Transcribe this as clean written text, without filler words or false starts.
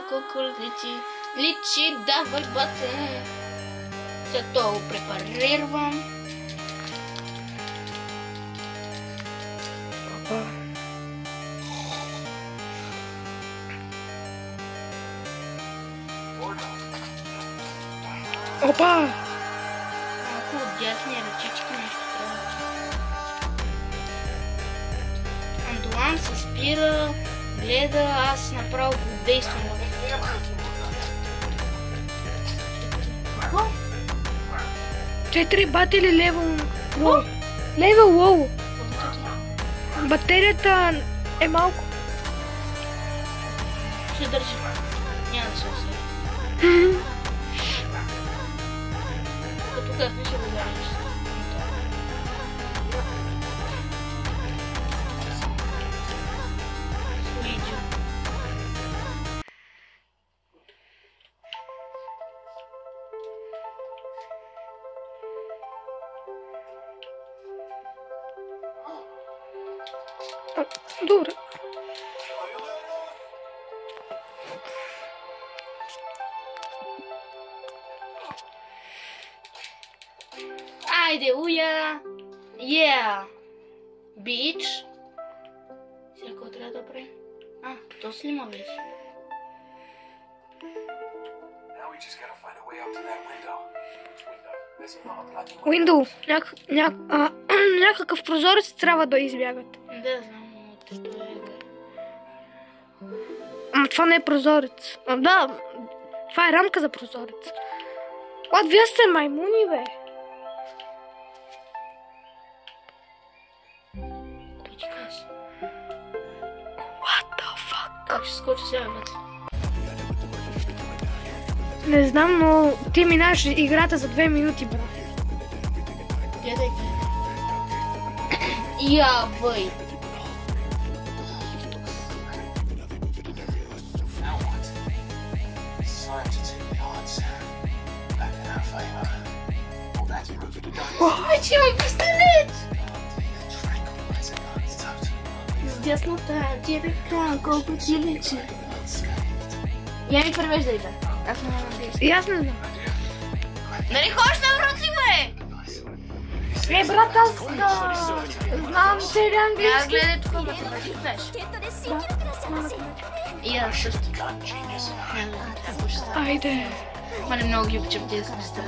Колко личи, давай бате. След това го препарирам. Опа! Малко от дясни ръчички нещо трябва. Андуан се спира, гледа, аз направо го действам. Какво? 4 батери левел лоу. Батерията е малко. Ще държи. Няма да се усъди. Като късно ще го държиш. Слуиджо. Добре. Айде, уя! Yeah! Бич! Сега какво трябва да прави? То си ли ма беше? Window. Някакъв прозорец трябва да избягат. Да, знам, но това е да. Ама това не е прозорец. Да, това е рамка за прозорец. Вие сте маймуни, бе. Той ти каза. What the fuck? Как ще скочи сега вътре? Не знам, но ти минаваш играта за 2 минути, брат. Гледай. Я, бъй! Вече имам пистолет! С дясната ти ръка, колко ти личи. Я ми превеждай, да. Аз не надеюсь. И аз не знам. Нали ходиш на врати, бе? Брат, аз знам цели английски. Аз гледай тук, бе, това ще знаеш. И аз също. Не знам, какво ще става. Айде. Мали много ги обичам тези неща.